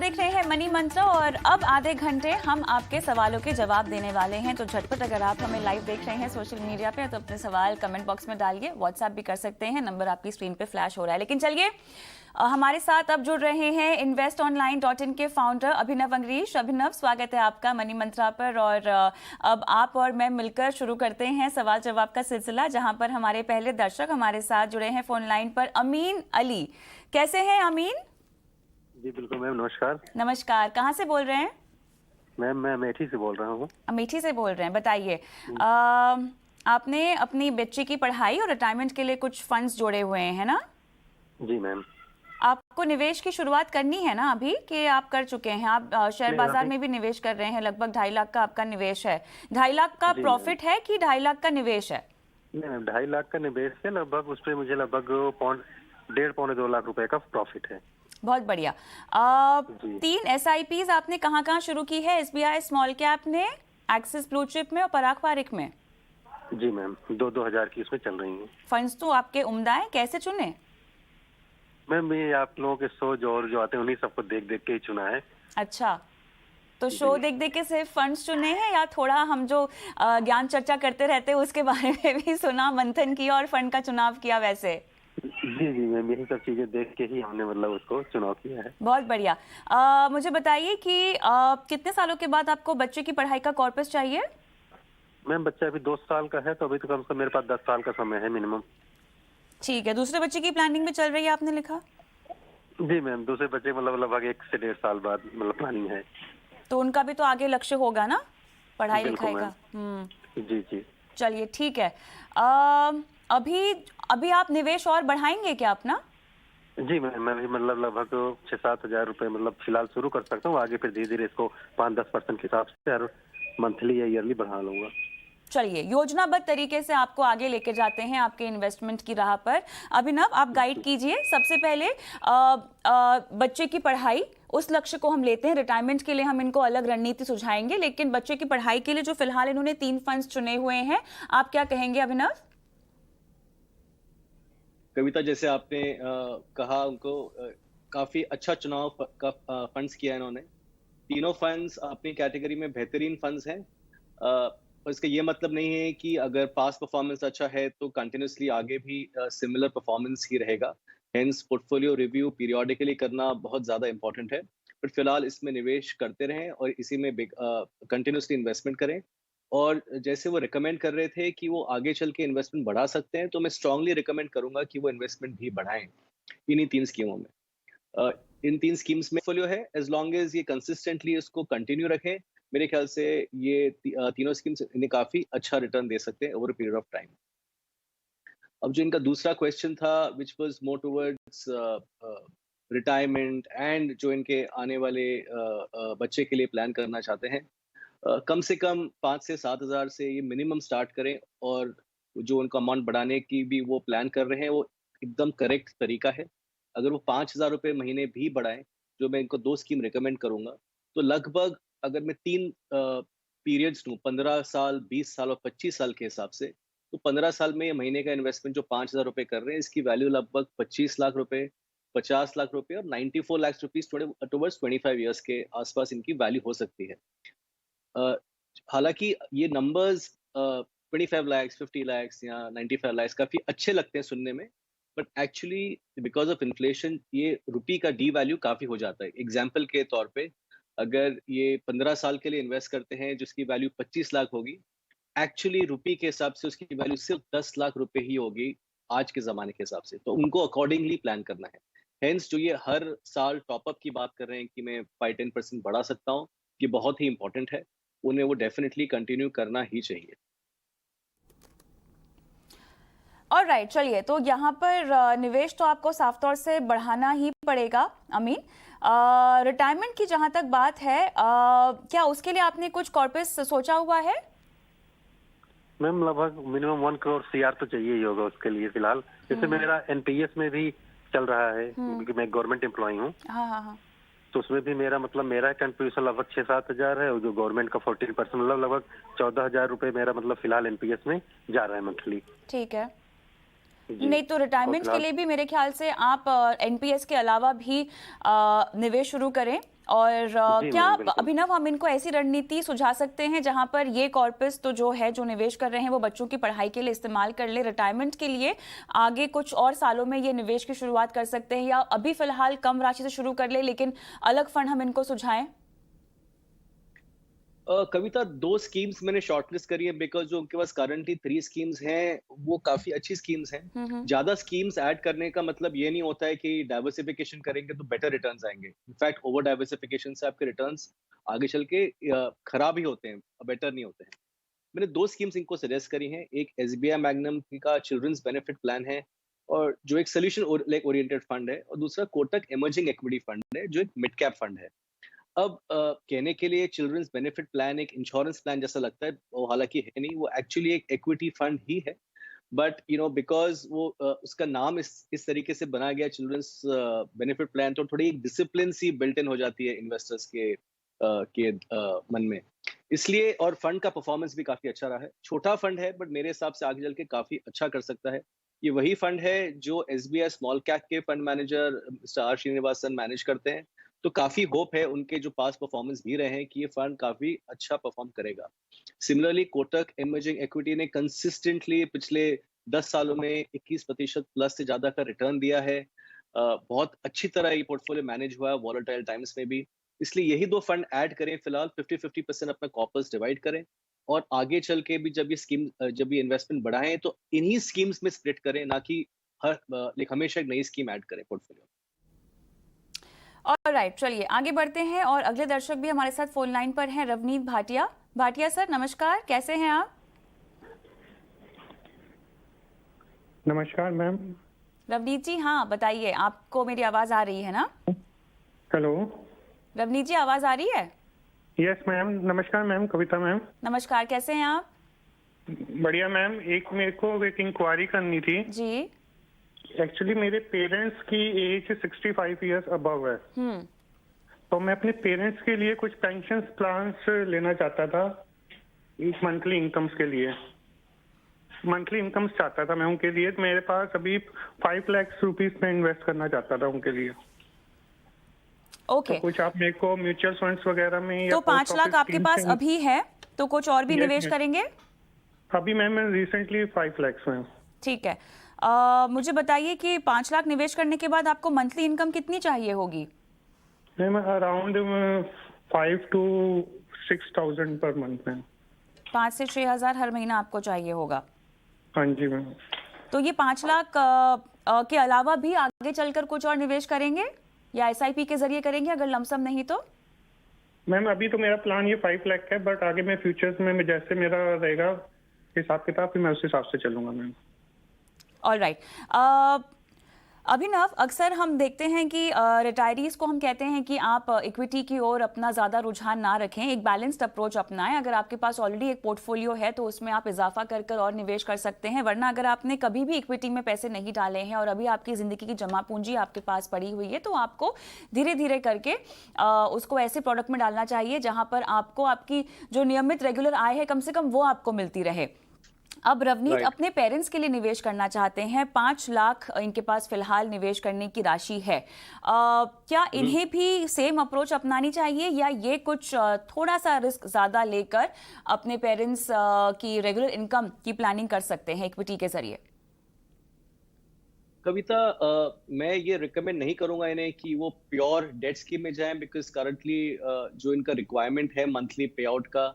देख रहे हैं मनी मंत्र और अब आधे घंटे हम आपके सवालों के जवाब देने वाले हैं। तो झटपट अगर आप हमें लाइव देख रहे हैं सोशल मीडिया पे तो अपने सवाल कमेंट बॉक्स में डालिए, व्हाट्सएप भी कर सकते हैं, नंबर आपकी स्क्रीन पे फ्लैश हो रहा है। लेकिन चलिए हमारे साथ अब जुड़ रहे हैं investonline.in के फाउंडर अभिनव अंग्रीश। अभिनव, स्वागत है आपका मनी मंत्रा पर। और अब आप और मैं मिलकर शुरू करते हैं सवाल जवाब का सिलसिला, जहां पर हमारे पहले दर्शक हमारे साथ जुड़े हैं फोन लाइन पर। अमीन अली, कैसे हैं अमीन? जी बिल्कुल मैम, नमस्कार। नमस्कार, कहाँ से बोल रहे हैं? मैम मैं अमेठी से बोल रहा हूँ। अमेठी से बोल रहे हैं, बताइए। आपने अपनी बच्ची की पढ़ाई और रिटायरमेंट के लिए कुछ फंड्स जोड़े हुए हैं ना? जी मैम। आपको निवेश की शुरुआत करनी है ना अभी, कि आप कर चुके हैं? आप शेयर बाजार में भी निवेश कर रहे हैं, लगभग 2.5 लाख का आपका निवेश है। 2.5 लाख का प्रॉफिट है कि 2.5 लाख का निवेश है? नहीं मैम, 2.5 लाख का निवेश है लगभग। उस पर मुझे लगभग 1.5-2 लाख रुपए का प्रॉफिट है। बहुत बढ़िया। 3 SIPs आपने कहाँ कहाँ शुरू की है? SBI स्मॉल कैप में, एक्सिस ब्लू चिप में और पराग पारिक में? जी मैम, 2-2 हज़ार की इसमें चल रही है। फंड्स तो आपके उम्दा हैं, कैसे चुने? मैम ये आप लोगों के शो जो आते हैं उन्हीं सबको देख देख के ही चुना है। अच्छा, तो शो देख देख के सिर्फ फंड्स चुने हैं या थोड़ा हम जो ज्ञान चर्चा करते रहते हैं उसके बारे में भी सुना, मंथन किया और फंड का चुनाव किया वैसे? जी जी मैम, यही सब चीजें देख के ही हमने मतलब उसको चुनाव किया है। बहुत बढ़िया। मुझे बताइए कि कितने सालों के बाद आपको बच्चे की पढ़ाई का कॉर्पस चाहिए? मैम बच्चा अभी 2 साल का है, तो अभी तो कम से कम मेरे पास 10 साल का समय है मिनिमम। ठीक है, दूसरे बच्चे की प्लानिंग में चल रही है आपने लिखा? जी मैम, दूसरे बच्चे मतलब लगभग 1 से 1.5 साल बाद मतलब प्लानिंग है। तो उनका भी तो आगे लक्ष्य होगा ना पढ़ाई लिखाई का? जी जी। चलिए ठीक है। अभी आप निवेश और बढ़ाएंगे क्या अपना? जी मैं भी मतलब लगभग 6-7 हज़ार रुपए मतलब फिलहाल शुरू कर सकता हूँ। आगे फिर धीरे धीरे इसको 5-10% के हिसाब से हर मंथली या ईयरली बढ़ा लूंगा। चलिए, योजनाबद्ध तरीके से आपको आगे लेके जाते हैं आपके इन्वेस्टमेंट की राह पर। अभिनव, आप गाइड कीजिए। सबसे पहले बच्चे की पढ़ाई, उस लक्ष्य को हम लेते हैं। रिटायरमेंट के लिए हम इनको अलग रणनीति सुझाएंगे, लेकिन बच्चे की पढ़ाई के लिए जो फिलहाल इन्होंने 3 फंड्स चुने हुए हैं, आप क्या कहेंगे अभिनव? कविता, जैसे आपने कहा, उनको काफी अच्छा चुनाव का फंड्स किया है इन्होंने। तीनों फंड्स अपनी कैटेगरी में बेहतरीन फंड्स हैं। पर इसका ये मतलब नहीं है कि अगर पास्ट परफॉर्मेंस अच्छा है तो कंटिन्यूसली आगे भी सिमिलर परफॉर्मेंस ही रहेगा। हेंस पोर्टफोलियो रिव्यू पीरियोडिकली करना बहुत ज़्यादा इंपॉर्टेंट है। बट फिलहाल इसमें निवेश करते रहें और इसी में कंटिन्यूसली इन्वेस्टमेंट करें। और जैसे वो रिकमेंड कर रहे थे कि वो आगे चल के इन्वेस्टमेंट बढ़ा सकते हैं, तो मैं स्ट्रांगली रिकमेंड करूंगा कि वो इन्वेस्टमेंट भी बढ़ाएं इन्हीं 3 स्कीमों में। इन 3 स्कीम्स में पोर्टफोलियो है, एज लॉन्ग एज ये कंसिस्टेंटली इसको कंटिन्यू रखें, मेरे ख्याल से ये तीनों स्कीम्स इन्हें काफी अच्छा रिटर्न दे सकते हैं over a period of time. अब जो इनका दूसरा क्वेश्चन था, which was more towards retirement and जो इनके आने वाले बच्चे के लिए प्लान करना चाहते हैं, कम से कम 5 से 7 हज़ार से ये मिनिमम स्टार्ट करें। और जो उनका अमाउंट बढ़ाने की भी वो प्लान कर रहे हैं, वो एकदम करेक्ट तरीका है। अगर वो 5,000 रुपये महीने भी बढ़ाएं, जो मैं इनको 2 स्कीम रिकमेंड करूंगा, तो लगभग अगर मैं 3 पीरियड्स लूँ, 15 साल, 20 साल और 25 साल के हिसाब से, तो 15 साल में ये महीने का इन्वेस्टमेंट जो 5,000 रुपये कर रहे हैं, इसकी वैल्यू लगभग 25 लाख रुपए, 50 लाख रुपए और 94 लाख रुपीज टुवर्ड्स 25 ईयर्स के आसपास इनकी वैल्यू हो सकती है। हालांकि ये नंबर्स 25 लाख, 50 लाख या 95 लाख काफी अच्छे लगते हैं सुनने में, but actually because of inflation ये रुपी का डी वैल्यू काफी हो जाता है। एग्जाम्पल के तौर पे, अगर ये 15 साल के लिए इन्वेस्ट करते हैं जिसकी वैल्यू 25 लाख होगी, एक्चुअली रुपी के हिसाब से उसकी वैल्यू सिर्फ 10 लाख रुपए ही होगी आज के जमाने के हिसाब से। तो उनको अकॉर्डिंगली प्लान करना है। हेंस जो ये हर साल टॉपअप की बात कर रहे हैं कि मैं 5-10% बढ़ा सकता हूँ, ये बहुत ही इंपॉर्टेंट है। उन्हें वो डेफिनेटली कंटिन्यू करना ही चाहिए। ऑलराइट, चलिए, तो यहाँ पर निवेश तो आपको साफ तौर से बढ़ाना ही पड़ेगा अमीन। रिटायरमेंट की जहाँ तक बात है, क्या उसके लिए आपने कुछ कॉर्पस सोचा हुआ है? मैम लगभग मिनिमम 1 करोड़ CR तो चाहिए ही होगा उसके लिए फिलहाल। जैसे मेरा NPS में भी चल रहा है, क्योंकि मैं गवर्नमेंट एम्प्लॉय हूँ। हाँ। तो उसमें भी मेरा कंट्रीब्यूशन लगभग 6-7 हज़ार है, और जो गवर्नमेंट का 14% मतलब लगभग 14 हज़ार रुपये मेरा मतलब फिलहाल NPS में जा रहा है मंथली। ठीक है। नहीं तो रिटायरमेंट के फिलहाल लिए भी मेरे ख्याल से आप एनपीएस के अलावा भी निवेश शुरू करें। और जी क्या मैम बिल्कुल। अभिनव हम इनको ऐसी रणनीति सुझा सकते हैं जहां पर ये कॉर्पस तो जो है जो निवेश कर रहे हैं वो बच्चों की पढ़ाई के लिए इस्तेमाल कर ले, रिटायरमेंट के लिए आगे कुछ और सालों में ये निवेश की शुरुआत कर सकते हैं, या अभी फिलहाल कम राशि से शुरू कर ले लेकिन अलग फंड हम इनको सुझाएं? कविता, 2 स्कीम्स मैंने शॉर्टलिस्ट करी है बिकॉज़ जो उनके पास करंटली 3 स्कीम्स हैं, वो काफ़ी अच्छी स्कीम्स हैं। हम्म। ज़्यादा स्कीम्स ऐड करने का मतलब ये नहीं होता है कि डाइवर्सिफिकेशन करेंगे तो बेटर रिटर्न्स आएँगे। इनफैक्ट ओवर डाइवर्सिफिकेशन से आपके रिटर्न्स आगे चल के खराब ही होते हैं, बेटर नहीं होते हैं। मैंने 2 स्कीम्स इनको सजेस्ट करी हैं। एक एसबीआई मैग्नम का चिल्ड्रंस बेनिफिट प्लान है, और जो एक सॉल्यूशन ओरिएंटेड फंड है, और दूसरा कोटक इमर्जिंग इक्विटी फंड है, जो एक मिड कैप फंड है। अब कहने के लिए चिल्ड्रंस बेनिफिट प्लान एक इंश्योरेंस प्लान जैसा लगता है, वो हालांकि है नहीं, वो एक्चुअली एक इक्विटी फंड ही है। बट बिकॉज वो उसका नाम इस तरीके से बनाया गया चिल्ड्रंस बेनिफिट प्लान, तो थोड़ी एक डिसिप्लिन सी बिल्ट इन हो जाती है इन्वेस्टर्स मन में, इसलिए। और फंड का परफॉर्मेंस भी काफी अच्छा रहा है। छोटा फंड है, बट मेरे हिसाब से आगे चल के काफी अच्छा कर सकता है। ये वही फंड है जो एसबीआई स्मॉल कैप के fund manager mister R Srinivasan manage करते हैं। तो काफी होप है उनके जो पास परफॉर्मेंस भी रहे हैं कि ये फंड काफी अच्छा परफॉर्म करेगा। सिमिलरली कोटक इमर्जिंग इक्विटी ने कंसिस्टेंटली पिछले 10 सालों में 21% प्लस से ज्यादा का रिटर्न दिया है। बहुत अच्छी तरह ये पोर्टफोलियो मैनेज हुआ है वॉलेटाइल टाइम्स में भी। इसलिए यही 2 फंड ऐड करें फिलहाल, 50-50% अपना कॉर्पस डिवाइड करें, और आगे चल के भी जब ये इन्वेस्टमेंट बढ़ाएं तो इन्हीं स्कीम्स में स्प्लिट करें, ना कि हमेशा एक नई स्कीम ऐड करें पोर्टफोलियो। ऑलराइट, चलिए आगे बढ़ते हैं और अगले दर्शक भी हमारे साथ फोन लाइन पर हैं, रवनीत भाटिया। भाटिया सर नमस्कार, कैसे हैं आप? नमस्कार मैम। रवनीत जी, हाँ बताइए, आपको मेरी आवाज आ रही है ना? हेलो। रवनीत जी आवाज आ रही है? Yes ma'am. नमस्कार मैम, कविता मैम। नमस्कार, कैसे हैं आप? बढ़िया मैम। मेरे को एक इंक्वायरी करनी थी जी। एक्चुअली मेरे पेरेंट्स की एज 65 इयर्स अबव है, तो मैं अपने पेरेंट्स के लिए कुछ पेंशन प्लान्स लेना चाहता था, मंथली इनकम्स के लिए। मंथली इनकम्स चाहता था मैं उनके लिए। मेरे पास अभी 5 लाख रुपीस में इन्वेस्ट करना चाहता था उनके लिए। ओके। तो कुछ आप मेरे को म्यूचुअल फंड्स वगैरह में या तो 5 लाख आपके पास अभी है, तो कुछ और भी Yes, निवेश yes. करेंगे? अभी मैम रिसेंटली 5 लाख में। ठीक है। मुझे बताइए कि 5 लाख निवेश करने के बाद आपको मंथली इनकम कितनी चाहिए होगी? Ma'am around 5 to 6,000 per month में। 5 से 6 हजार हर महीना आपको चाहिए होगा। हाँ जी मैम। तो ये 5 लाख के अलावा भी आगे चलकर कुछ और निवेश करेंगे या एसआईपी के जरिए करेंगे, अगर लमसम नहीं तो? मैम अभी तो मेरा प्लान ये 5 लाख है, बट आगे मैं फ्यूचर्स में जैसे मेरा रहेगा हिसाब किताब, फिर मैं उस हिसाब से चलूंगा मैम। ऑलराइट। अभिनव, अक्सर हम देखते हैं कि रिटायरीज को हम कहते हैं कि आप इक्विटी की ओर अपना ज़्यादा रुझान ना रखें, एक बैलेंस्ड अप्रोच अपनाएं। अगर आपके पास ऑलरेडी एक पोर्टफोलियो है तो उसमें आप इजाफा कर कर और निवेश कर सकते हैं, वरना अगर आपने कभी भी इक्विटी में पैसे नहीं डाले हैं और अभी आपकी ज़िंदगी की जमा पूंजी आपके पास पड़ी हुई है, तो आपको धीरे धीरे करके उसको ऐसे प्रोडक्ट में डालना चाहिए जहाँ पर आपको आपकी जो नियमित रेगुलर आय है कम से कम वो आपको मिलती रहे। अब रवनीत अपने पेरेंट्स के लिए निवेश करना चाहते हैं, 5 लाख इनके पास फिलहाल निवेश करने की राशि है। क्या इन्हें भी सेम अप्रोच अपनानी चाहिए या ये कुछ थोड़ा सा रिस्क ज्यादा लेकर अपने पेरेंट्स की रेगुलर इनकम की प्लानिंग कर सकते हैं इक्विटी के जरिए? कविता, मैं ये रिकमेंड नहीं करूंगा इन्हें कि वो प्योर डेट स्कीम में जाएं, बिकॉज करंटली जो इनका रिक्वायरमेंट है मंथली पे आउट का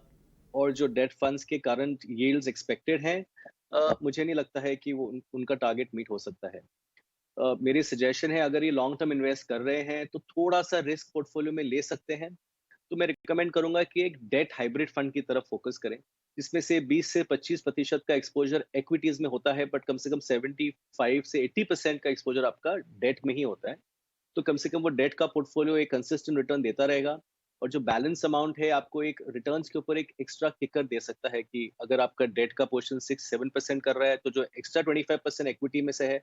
और जो डेट फंड्स के करंट यील्ड्स एक्सपेक्टेड हैं, मुझे नहीं लगता है कि वो उनका टारगेट मीट हो सकता है। मेरी सजेशन है, अगर ये लॉन्ग टर्म इन्वेस्ट कर रहे हैं तो थोड़ा सा रिस्क पोर्टफोलियो में ले सकते हैं। तो मैं रिकमेंड करूंगा कि एक डेट हाइब्रिड फंड की तरफ फोकस करें, जिसमें से 20 से 25% का एक्सपोजर एक्विटीज में होता है, बट कम से कम 75 से 80% का एक्सपोजर आपका डेट में ही होता है। तो कम से कम वो डेट का पोर्टफोलियो एक कंसिस्टेंट रिटर्न देता रहेगा, और जो बैलेंस अमाउंट है आपको एक रिटर्न्स के ऊपर एक एक्स्ट्रा किकर दे सकता है कि अगर आपका डेट का पोर्शन 6-7% कर रहा है, तो जो एक्स्ट्रा 25% इक्विटी में से है,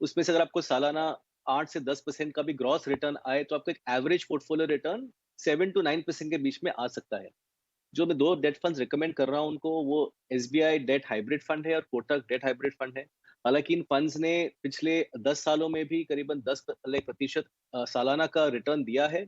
उसमें से अगर आपको सालाना 8 से 10% का भी ग्रॉस रिटर्न आए, तो आपका एक एवरेज पोर्टफोलियो रिटर्न 7 to 9% के बीच में आ सकता है। जो मैं 2 डेट फंड्स रिकमेंड कर रहा हूँ उनको, वो एसबीआई डेट हाइब्रिड फंड है और कोटक डेट हाइब्रिड फंड है। हालांकि इन फंड्स ने पिछले 10 सालों में भी करीबन 10% सालाना का रिटर्न दिया है।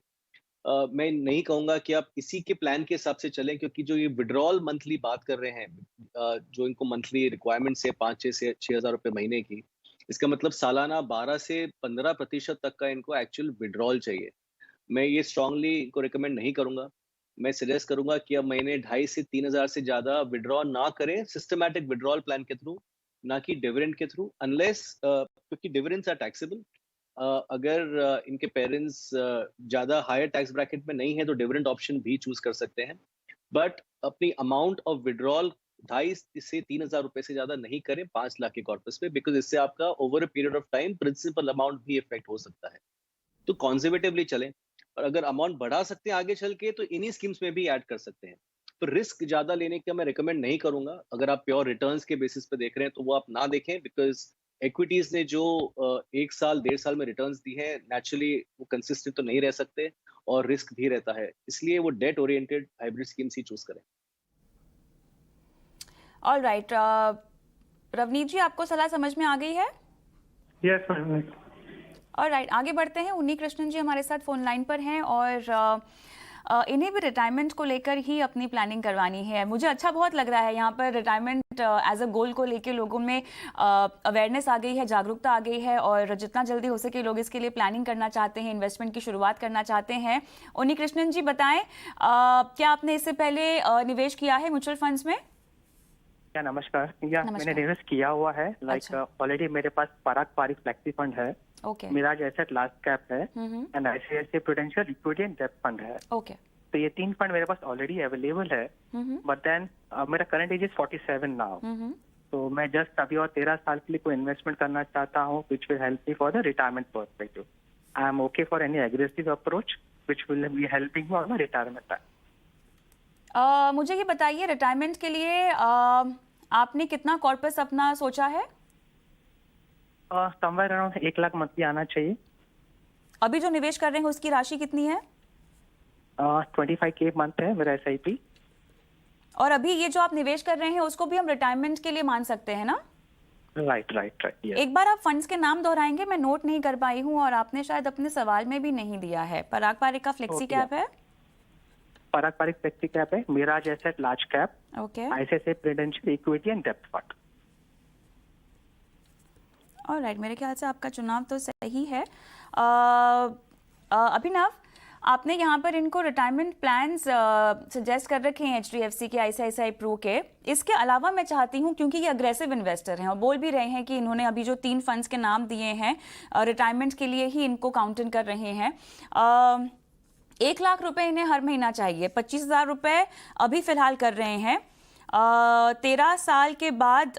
मैं नहीं कहूंगा कि आप इसी के प्लान के हिसाब से चलें, क्योंकि जो ये विड्रॉल मंथली बात कर रहे हैं, जो इनको मंथली रिक्वायरमेंट से 5 से 6 हजार रुपए महीने की, इसका मतलब सालाना 12 से 15% तक का इनको एक्चुअल विड्रॉल चाहिए। मैं ये स्ट्रांगली इनको रिकमेंड नहीं करूंगा। मैं सजेस्ट करूंगा कि अब महीने 2.5 से 3 हजार से ज्यादा विड्रॉ ना करें सिस्टमैटिक विड्रॉल प्लान के थ्रू, ना कि डिविडेंड के थ्रू, अनलेस क्योंकि डिविडेंड्स आर टैक्सेबल। अगर इनके पेरेंट्स ज्यादा हायर टैक्स ब्रैकेट में नहीं है तो डिविडेंड ऑप्शन भी चूज कर सकते हैं, बट अपनी अमाउंट ऑफ विड्रॉल 2.5 से 3 हजार रुपए से ज्यादा नहीं करें 5 लाख के कॉर्पस पे, बिकॉज इससे आपका over a period of time principal amount भी इफेक्ट हो सकता है। तो कॉन्जर्वेटिवली चलें, और अगर अमाउंट बढ़ा सकते हैं आगे चल के तो इन्हीं स्कीम्स में भी ऐड कर सकते हैं। तो रिस्क ज्यादा लेने का मैं रिकमेंड नहीं करूंगा। अगर आप प्योर रिटर्न्स के बेसिस पे देख रहे हैं तो वो आप ना देखें, बिकॉज इक्विटीज ने जो 1 साल 1.5 साल में रिटर्न्स दी है, नेचुरली वो कंसिस्टेंट तो नहीं रह सकते और रिस्क भी रहता है, इसलिए वो डेट ओरिएंटेड हाइब्रिड स्कीम्स ही चूज करें। ऑल राइट, रवनीत जी, आपको सलाह समझ में आ गई है? Yes ma'am. और राइट, आगे बढ़ते हैं। उन्नी कृष्णन जी हमारे साथ फोन लाइन पर हैं और इन्हें भी रिटायरमेंट को लेकर ही अपनी प्लानिंग करवानी है। मुझे अच्छा बहुत लग रहा है यहाँ पर रिटायरमेंट एज अ गोल को लेकर लोगों में अवेयरनेस आ गई है, जागरूकता आ गई है और जितना जल्दी हो सके लोग इसके लिए प्लानिंग करना चाहते हैं, इन्वेस्टमेंट की शुरुआत करना चाहते हैं। उन्नी कृष्णन जी बताएं, क्या आपने इससे पहले निवेश किया है म्यूचुअल फंड्स में? क्या नमस्कार। या नमस्कार। मैंने निवेश किया हुआ है, लाइक अच्छा। ऑलरेडी मेरे पास पराग पारिक फ्लेक्सी फंड है, okay Mirae Asset large cap है and ICICI Prudential equity and डेब्ट फंड है। ओके तो ये 3 फंड मेरे पास ऑलरेडी अवेलेबल है, बट देन मेरा करंट एज इज 47 नाउ। तो मैं जस्ट अभी और 13 साल के लिए कोई इन्वेस्टमेंट करना चाहता हूँ which will help me for the retirement perspective. I am okay for any aggressive approach which will be helping me on my retirement time. मुझे ये बताइए, रिटायरमेंट के लिए आपने कितना कॉर्पस अपना सोचा है? समवेयर अराउंड 1 लाख मंथली आना चाहिए। अभी जो निवेश कर रहे हैं उसकी राशि कितनी है? 25K मंथ है मेरा SIP। और अभी ये जो आप निवेश कर रहे हैं उसको भी हम रिटायरमेंट के लिए मान सकते हैं ना? राइट। एक बार आप फंड्स के नाम दोहराएंगे, मैं नोट नहीं कर पाई हूँ और आपने शायद अपने सवाल में भी नहीं दिया है। पराग पारिक का फ्लेक्सी कैप है, पराग पारिक फ्लेक्सी कैप है, Mirae Asset large cap, okay, ICICI Prudential equity and डेब्ट फंड। ऑलराइट, मेरे ख्याल से आपका चुनाव तो सही है। अभिनव, आपने यहाँ पर इनको रिटायरमेंट प्लान्स सजेस्ट कर रखे हैं HDFC के, ICICI प्रू के। इसके अलावा मैं चाहती हूँ, क्योंकि ये अग्रेसिव इन्वेस्टर हैं और बोल भी रहे हैं कि इन्होंने अभी जो 3 फंड्स के नाम दिए हैं रिटायरमेंट के लिए ही इनको काउंटिंग कर रहे हैं। 1 लाख रुपए इन्हें हर महीना चाहिए, 25,000 रुपए अभी फिलहाल कर रहे हैं। 13 साल के बाद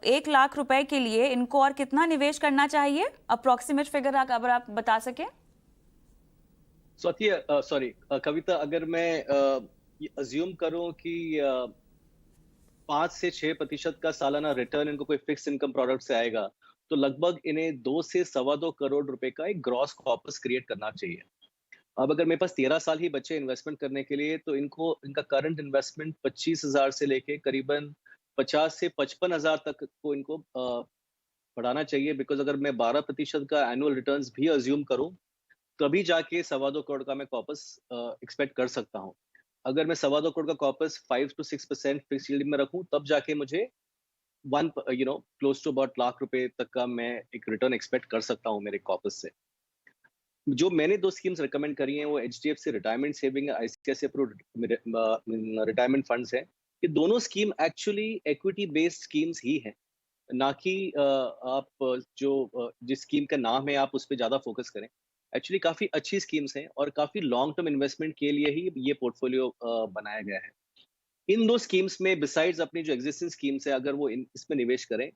1 लाख रुपए के लिए इनको और कितना निवेश करना चाहिए? अप्रोक्सीमेट फिगर अगर आप बता सके। कविता, अगर मैं अज्यूम करूं कि 5 से 6% का सालाना रिटर्न इनको कोई फिक्स इनकम प्रोडक्ट से आएगा, तो लगभग इन्हें 2 से 2.25 करोड़ रुपए का एक ग्रॉस कॉर्पस क्रिएट करना चाहिए। अब अगर मेरे पास 13 साल ही बचे इन्वेस्टमेंट करने के लिए, तो इनका करंट इन्वेस्टमेंट 25,000 से लेके करीबन 50 से 55,000 तक को इनको बढ़ाना चाहिए। बिकॉज अगर मैं 12% का एनुअल रिटर्न्स भी अज्यूम करूं, तभी जाके 2.25 करोड़ का मैं कॉर्पस एक्सपेक्ट कर सकता हूं। अगर मैं 2.25 करोड़ का कॉर्पस 5 to 6% फिक्स यील्ड में रखूं, तब जाके मुझे क्लोज टू अबाउट लाख रुपए तक का मैं एक रिटर्न एक्सपेक्ट कर सकता हूं मेरे कॉर्पस से। जो मैंने 2 स्कीम्स रिकमेंड करी हैं वो HDFC retirement saving, ICICI Pru retirement funds हैं। ये दोनों scheme actually equity based schemes ही हैं, ना कि आप जिस स्कीम का नाम है आप उस पर ज्यादा फोकस करें। एक्चुअली काफी अच्छी स्कीम्स हैं और काफी लॉन्ग टर्म इन्वेस्टमेंट के लिए ही ये पोर्टफोलियो बनाया गया है। इन 2 स्कीम्स में बिसाइड्स अपनी जो एग्जिस्टिंग स्कीम्स है, अगर वो इसमें निवेश करें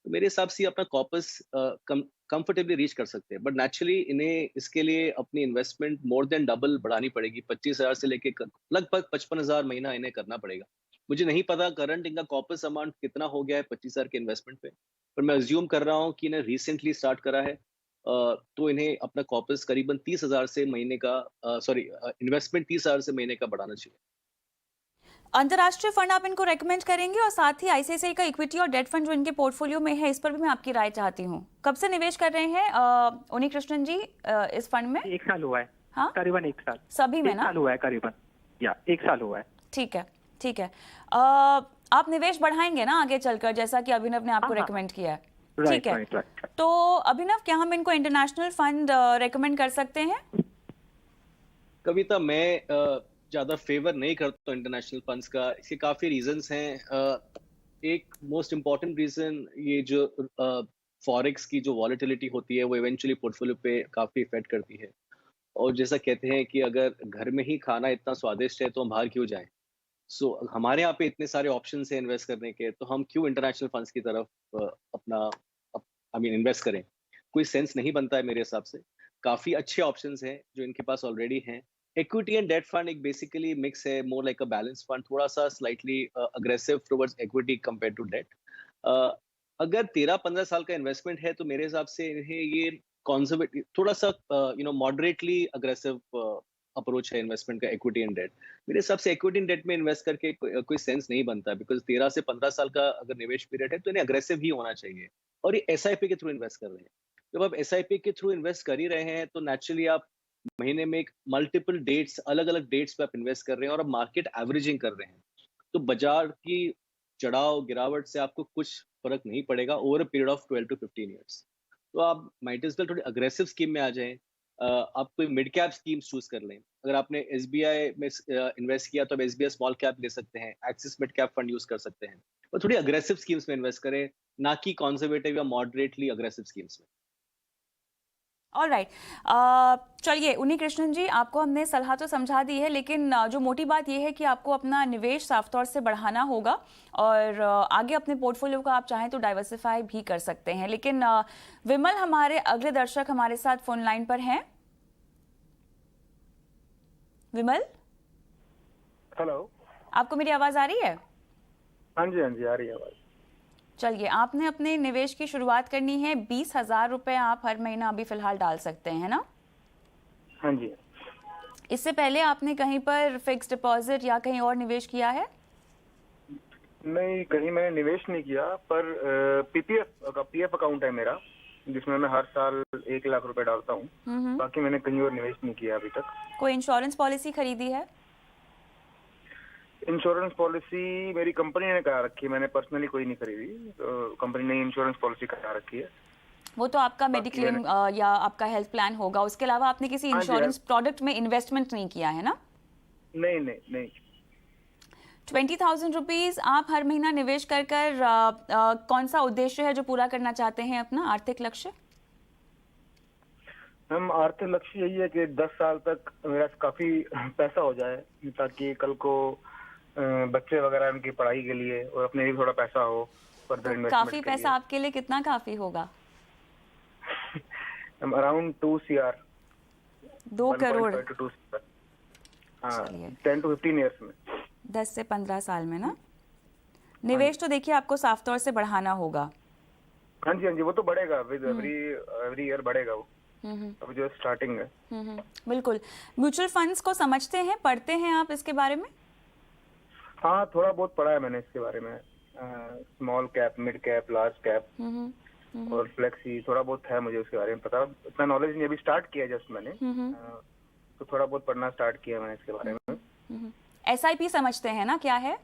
तो मेरे हिसाब से अपना कॉर्पस कंफर्टेबली रीच कर सकते हैं। बट नेचुरली इन्हें इसके लिए अपनी इन्वेस्टमेंट मोर देन डबल बढ़ानी पड़ेगी। 25,000 से लेके लगभग 55,000 महीना इन्हें करना पड़ेगा। मुझे नहीं पता करंट इनका कॉर्पस अमाउंट कितना हो गया है 25,000 के इन्वेस्टमेंट पे, पर मैं अज्यूम कर रहा हूँ कि इन्हें रिसेंटली स्टार्ट करा है, तो इन्हें अपना कॉर्पस करीबन 30,000 से महीने का इन्वेस्टमेंट 30,000 से महीने का बढ़ाना चाहिए। अंतर्राष्ट्रीय फंड आप इनको रेकमेंड करेंगे, और साथ ही आईसीआईसीआई का इक्विटी और डेट फंड जो इनके पोर्टफोलियो में है, इस पर भी मैं आपकी राय चाहती हूँ। कब से निवेश कर रहे हैं उन्नी कृष्णन जी इस फंड में? 1 साल हुआ है। हाँ, करीबन 1 साल। सभी में 1 ना? साल हुआ है करीबन, या 1 साल हुआ है। ठीक है, ठीक है। आप निवेश बढ़ाएंगे ना आगे चलकर, जैसा कि अभिनव ने आपको हाँ, रेकमेंड किया है? राइट ठीक है। Right right. तो अभिनव, क्या हम इनको इंटरनेशनल फंड रेकमेंड कर सकते हैं? कविता, मैं ज्यादा फेवर नहीं करता इंटरनेशनल फंड्स का। इसके काफी रीजंस हैं। एक मोस्ट इम्पॉर्टेंट रीजन, ये जो फॉरेक्स की जो वॉलेटिलिटी होती है वो इवेंचुअली पोर्टफोलियो पे काफी इफेक्ट करती है। और जैसा कहते हैं कि अगर घर में ही खाना इतना स्वादिष्ट है तो हम बाहर क्यों जाएं। सो हमारे यहाँ पे इतने सारे ऑप्शंस हैं इन्वेस्ट करने के, तो हम क्यों इंटरनेशनल फंड्स की तरफ अपना इन्वेस्ट करें? कोई सेंस नहीं बनता है मेरे हिसाब से। काफी अच्छे ऑप्शंस हैं जो इनके पास ऑलरेडी हैं। इक्विटी एंड डेट फंड एक बेसिकली मिक्स है, more like a balance fund, थोड़ा सा slightly aggressive towards equity compare to debt. अगर 13-15 साल का इन्वेस्टमेंट है तो मेरे हिसाब से इन्हें ये कॉन्जर्वेटिव, थोड़ा सा मॉडरेटली अग्रेसिव अप्रोच है इन्वेस्टमेंट का, इक्विटी एंड डेट। मेरे हिसाब से इक्विटी एंड डेट में इन्वेस्ट करके कोई सेंस नहीं बनता, बिकॉज 13 से 15 साल का अगर निवेश पीरियड है तो इन्हें अग्रेसिव ही होना चाहिए। और ये एसआईपी के थ्रू इन्वेस्ट कर रहे हैं। जब आप एसआईपी के थ्रू इन्वेस्ट कर ही रहे हैं तो नेचुरली आप महीने में मल्टीपल डेट्स, अलग अलग डेट्स पे आप इन्वेस्ट कर रहे हैं और आप मार्केट एवरेजिंग कर रहे हैं, तो बाजार की चढ़ाव गिरावट से आपको कुछ फर्क नहीं पड़ेगा over a period of 12 to 15 years. तो आप माइट एज वेल थोड़ी अग्रेसिव स्कीम में आ जाएं। आप कोई मिड कैप स्कीम्स चूज कर लें। अगर आपने एसबीआई में इन्वेस्ट किया तो आप एसबीआई स्मॉल कैप ले सकते हैं, axis mid cap fund use कर सकते हैं। और थोड़ी अग्रेसिव स्कीम्स में इन्वेस्ट करें, ना कि कॉन्जर्वेटिव या मॉडरेटली अग्रेसिव स्कीम्स में। ऑलराइट, चलिए उन्नी कृष्णन जी, आपको हमने सलाह तो समझा दी है, लेकिन जो मोटी बात यह है कि आपको अपना निवेश साफ तौर से बढ़ाना होगा, और आगे अपने पोर्टफोलियो को आप चाहें तो डाइवर्सिफाई भी कर सकते हैं। लेकिन विमल, हमारे अगले दर्शक हमारे साथ फोन लाइन पर हैं। विमल, हेलो, आपको मेरी आवाज आ रही है? हाँ जी आ रही है आवाज। चलिए, आपने अपने निवेश की शुरुआत करनी है। 20,000 रुपए आप हर महीना अभी फिलहाल डाल सकते हैं, है ना? हाँ जी। इससे पहले आपने कहीं पर फिक्स डिपॉजिट या कहीं और निवेश किया है? नहीं, कहीं मैंने निवेश नहीं किया, पर पीएफ अकाउंट है मेरा, जिसमें मैं हर साल 1 लाख रुपए डालता हूँ। बाकी मैंने कहीं और निवेश नहीं किया अभी तक। कोई इंश्योरेंस पॉलिसी खरीदी है? इंश्योरेंस पॉलिसी मेरी कंपनी ने करा रखी है, मैंने पर्सनली कोई नहीं खरीदी। तो कंपनी ने इंश्योरेंस पॉलिसी करा रखी है। वो तो आपका मेडिक्लेम या आपका हेल्थ प्लान होगा। उसके अलावा आपने किसी इंश्योरेंस प्रोडक्ट में इन्वेस्टमेंट नहीं किया है ना? नहीं नहीं नहीं। 20,000 रुपीज आप हर महीना निवेश कर कौन सा उद्देश्य है जो पूरा करना चाहते हैं, अपना आर्थिक लक्ष्य? हम आर्थिक लक्ष्य यही है कि 10 साल तक मेरा काफी पैसा हो जाए, ताकि कल को बच्चे वगैरह उनकी पढ़ाई के लिए और अपने लिए थोड़ा पैसा हो फर्दर इन्वेस्टमेंट। काफी पैसा आपके लिए कितना काफी होगा? Around 2 CR, 2 crore. 2 CR, हाँ, 10 to 15 ईयर्स में, 10 से 15 साल में ना? निवेश तो देखिए आपको साफ तौर से बढ़ाना होगा। हाँ जी, वो तो बढ़ेगा, विद एवरी ईयर बढ़ेगा वो। अभी जो स्टार्टिंग है। बिल्कुल। म्यूचुअल फंड्स को समझते हैं, पढ़ते हैं आप इसके बारे में? हाँ, थोड़ा बहुत पढ़ा है मैंने इसके बारे में। Small cap, mid cap, large cap और फ्लेक्सी, थोड़ा बहुत है मुझे उसके बारे में पता। इतना नॉलेज नहीं, अभी स्टार्ट किया जस्ट मैंने, तो थोड़ा बहुत पढ़ना स्टार्ट किया मैंने इसके बारे में। SIP समझते हैं ना, क्या है?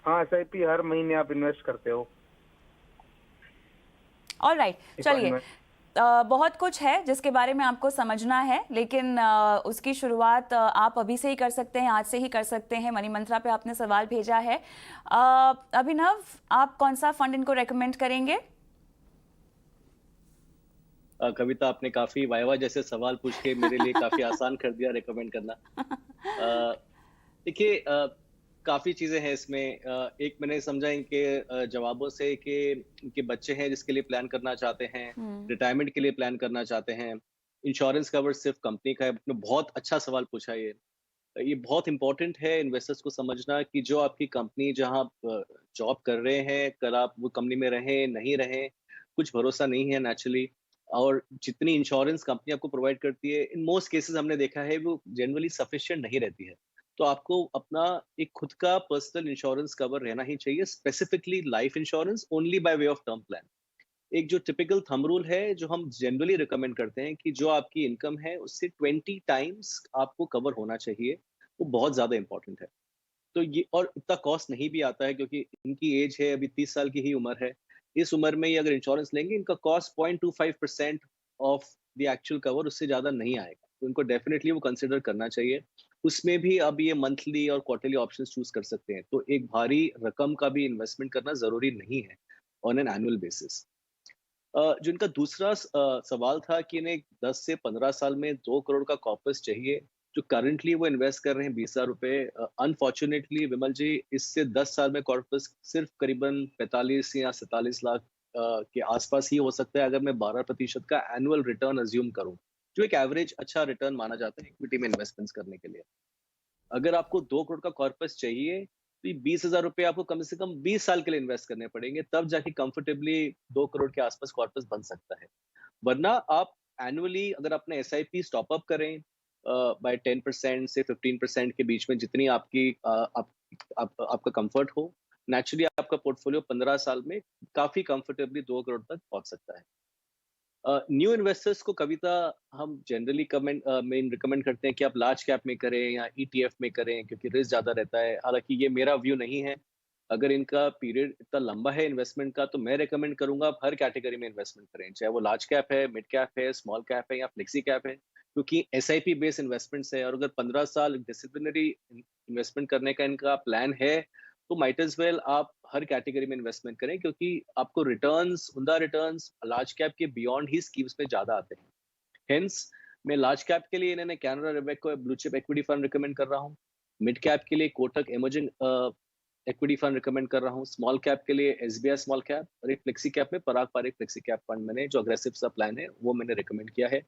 हाँ, SIP हर महीने आप इन्वेस्ट करते हो। ऑलराइट, चलिए, बहुत कुछ है जिसके बारे में आपको समझना है, लेकिन उसकी शुरुआत आप अभी से ही कर सकते हैं, आज से ही कर सकते हैं। मनी मंत्रा पे आपने सवाल भेजा है। अभिनव, आप कौन सा फंड इनको रेकमेंड करेंगे? कविता, आपने काफी वाइवा जैसे सवाल पूछ के मेरे लिए काफी आसान कर दिया रेकमेंड करना। देखिए, काफी चीजें हैं इसमें। एक मैंने समझा इनके जवाबों से कि इनके बच्चे हैं जिसके लिए प्लान करना चाहते हैं, रिटायरमेंट के लिए प्लान करना चाहते हैं, इंश्योरेंस कवर सिर्फ कंपनी का है। आपने बहुत अच्छा सवाल पूछा। ये बहुत इंपॉर्टेंट है इन्वेस्टर्स को समझना कि जो आपकी कंपनी जहां जॉब कर रहे हैं, कल आप वो कंपनी में रहें नहीं रहें, कुछ भरोसा नहीं है नेचुरली। और जितनी इंश्योरेंस कंपनी आपको प्रोवाइड करती है, इन मोस्ट केसेस हमने देखा है वो जनरली सफिशिएंट नहीं रहती है। तो आपको अपना एक खुद का पर्सनल इंश्योरेंस कवर रहना ही चाहिए, specifically life insurance only by way of term plan. एक जो टिपिकल थंब रूल है जो हम जनरली रिकमेंड करते हैं कि जो आपकी इनकम है उससे 20 टाइम्स आपको कवर होना चाहिए, वो बहुत ज्यादा इंपॉर्टेंट है। तो ये और इतना कॉस्ट नहीं भी आता है क्योंकि इनकी एज है अभी 30 साल की ही उम्र है। इस उम्र में ये अगर इंश्योरेंस लेंगे इनका cost 0.25% of the actual cover, उससे ज्यादा नहीं आएगा। तो इनको डेफिनेटली वो कंसिडर करना चाहिए। उसमें भी अब ये मंथली और क्वार्टरली ऑप्शन चूज कर सकते हैं, तो एक भारी रकम का भी इन्वेस्टमेंट करना जरूरी नहीं है ऑन एन एनुअल बेसिस। जो इनका दूसरा सवाल था कि इन्हें 10 से 15 साल में 2 करोड़ का कॉर्पस चाहिए, जो करंटली वो इन्वेस्ट कर रहे हैं 20,000 रुपए। अनफॉर्चुनेटली विमल जी, इससे 10 साल में कॉर्पस सिर्फ करीबन 45 या 47 लाख के आसपास ही हो सकता है अगर मैं 12% का एनुअल रिटर्न अज्यूम करूं, जो एक एवरेज अच्छा रिटर्न माना जाता है इक्विटी में इन्वेस्टमेंट्स करने के लिए। अगर आपको 2 करोड़ का कॉर्पस चाहिए तो ये 20,000 रुपए आपको कम से कम 20 साल के लिए इन्वेस्ट करने पड़ेंगे, तब जाके कंफर्टेबली 2 करोड़ के आसपास कॉर्पस बन सकता है। वरना आप एनुअली अगर अपने एसआईपी स्टॉप अप करें बाय 10% से 15% के बीच में, जितनी आपकी आपका कंफर्ट हो, नेचुरली आपका पोर्टफोलियो 15 साल में काफी कंफर्टेबली 2 करोड़ तक पहुंच सकता है। न्यू इन्वेस्टर्स को कविता हम जनरली रिकमेंड करते हैं कि आप लार्ज कैप में करें या ईटीएफ में करें, क्योंकि रिस्क ज्यादा रहता है। हालांकि ये मेरा व्यू नहीं है। अगर इनका पीरियड इतना लंबा है इन्वेस्टमेंट का, तो मैं रिकमेंड करूंगा आप हर कैटेगरी में इन्वेस्टमेंट करें, चाहे वो लार्ज कैप है, मिड कैप है, स्मॉल कैप है या फ्लेक्सी कैप है, क्योंकि एसआईपी बेस्ड इन्वेस्टमेंट्स है। और अगर 15 साल डिसिप्लिनरी इन्वेस्टमेंट करने का इनका प्लान है, तो माइट एज वेल आप हर कैटेगरी में इन्वेस्टमेंट करें, क्योंकि आपको रिटर्न्स, उमदा रिटर्न्स लार्ज कैप के बियॉन्ड ही स्कीम्स में ज्यादा आते हैं। हेंस मैं लार्ज कैप के लिए इन्होंने Canara Robeco blue chip equity fund recommend कर रहा हूँ, मिड कैप के लिए Kotak emerging equity fund recommend कर रहा हूँ, स्मॉल कैप के लिए एसबीआई स्मॉल कैप, और एक फ्लेक्सी कैप में पराग पारिक फ्लेक्सी कैप फंड मैंने जो अग्रेसिव सा प्लान है वो मैंने रिकमेंड किया है।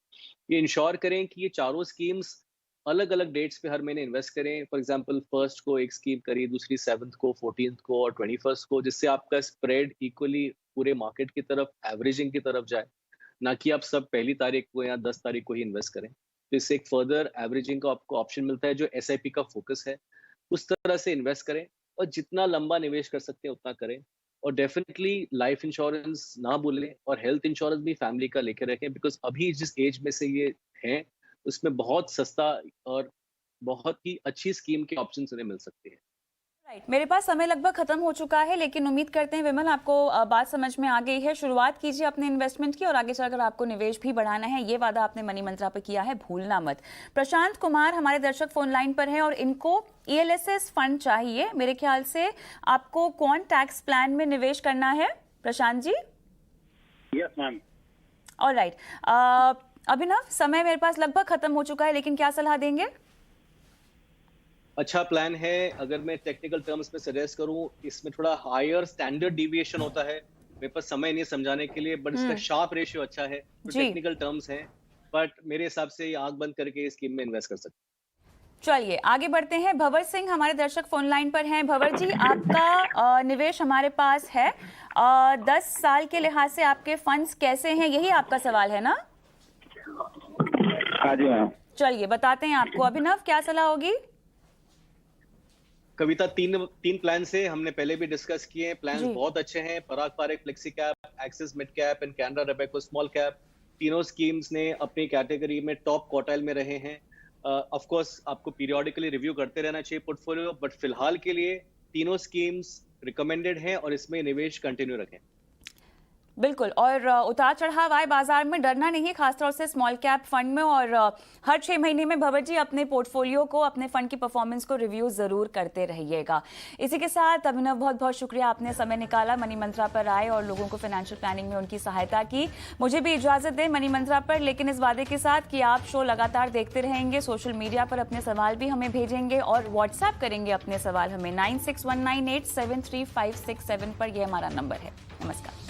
ये इंश्योर करें कि ये चारों स्कीम्स अलग अलग डेट्स पे हर महीने इन्वेस्ट करें। फॉर एग्जांपल 1st को एक स्कीम करी, दूसरी 7th को, 14th को और 21st को, जिससे आपका स्प्रेड इक्वली पूरे मार्केट की तरफ एवरेजिंग की तरफ जाए, ना कि आप सब पहली तारीख को या 10 तारीख को ही इन्वेस्ट करें। तो इससे एक फर्दर एवरेजिंग का आपको ऑप्शन मिलता है, जो एसआईपी का फोकस है। उस तरह से इन्वेस्ट करें और जितना लंबा निवेश कर सकते हैं उतना करें। और डेफिनेटली लाइफ इंश्योरेंस ना भूलें और हेल्थ इंश्योरेंस भी फैमिली का लेके रखें, बिकॉज अभी जिस एज में से ये हैं उसमें बहुत सस्ता और बहुत ही अच्छी स्कीम के ऑप्शन उन्हें मिल सकते हैं। राइट, मेरे पास समय लगभग खत्म हो चुका है, लेकिन उम्मीद करते हैं विमल आपको बात समझ में आ गई है। शुरुआत कीजिए अपने इन्वेस्टमेंट की और आगे चलकर आपको निवेश भी बढ़ाना है, ये वादा आपने मनी मंत्रा पे किया है, भूलना मत। प्रशांत कुमार हमारे दर्शक फोन लाइन पर हैं और इनको ELSS फंड चाहिए। मेरे ख्याल से आपको कौन टैक्स प्लान में निवेश करना है Prashant ji? Yes ma'am. Alright, Abhinav, समय मेरे पास लगभग खत्म हो चुका है, लेकिन क्या सलाह देंगे? अच्छा प्लान है। अगर मैं टेक्निकल टर्म्स में सजेस्ट करूं, इसमें थोड़ा हायर स्टैंडर्ड डिविएशन होता है, मेरे पास समय नहीं समझाने के लिए, बट इसका शार्प रेशियो अच्छा है। तो टेक्निकल टर्म्स हैं, बट मेरे हिसाब से आंख बंद करके इस स्कीम में इन्वेस्ट कर सकते हैं। चलिए आगे बढ़ते हैं। भंवर सिंह हमारे दर्शक फोन लाइन पर हैं। भंवर जी, आपका निवेश हमारे पास है, 10 साल के लिहाज से आपके फंड्स कैसे हैं, यही आपका सवाल है ना? हाँ जी मैम। चलिए बताते हैं आपको। अभिनव, क्या सलाह होगी? कविता, तीन प्लान से हमने पहले भी डिस्कस किए हैं। प्लान्स बहुत अच्छे हैं। Parag Parikh flexi cap, Axis mid cap and Canara Robeco small cap, तीनों स्कीम्स ने अपनी कैटेगरी में टॉप क्वार्टाइल में रहे हैं। ऑफ कोर्स आपको पीरियोडिकली रिव्यू करते रहना चाहिए पोर्टफोलियो, बट फिलहाल के लिए तीनों स्कीम्स रिकमेंडेड हैं और इसमें निवेश कंटिन्यू रखें। बिल्कुल, और उतार चढ़ाव आए बाजार में डरना नहीं, खासतौर से स्मॉल कैप फंड में। और हर 6 महीने में भंवर जी अपने पोर्टफोलियो को, अपने फंड की परफॉर्मेंस को रिव्यू जरूर करते रहिएगा। इसी के साथ अभिनव, बहुत बहुत शुक्रिया, आपने समय निकाला, मनी मंत्रा पर आए और लोगों को फाइनेंशियल प्लानिंग में उनकी सहायता की। मुझे भी इजाजत दें मनी मंत्रा पर, लेकिन इस वादे के साथ कि आप शो लगातार देखते रहेंगे, सोशल मीडिया पर अपने सवाल भी हमें भेजेंगे और व्हाट्सएप करेंगे अपने सवाल हमें 9619873567 पर। यह हमारा नंबर है। नमस्कार।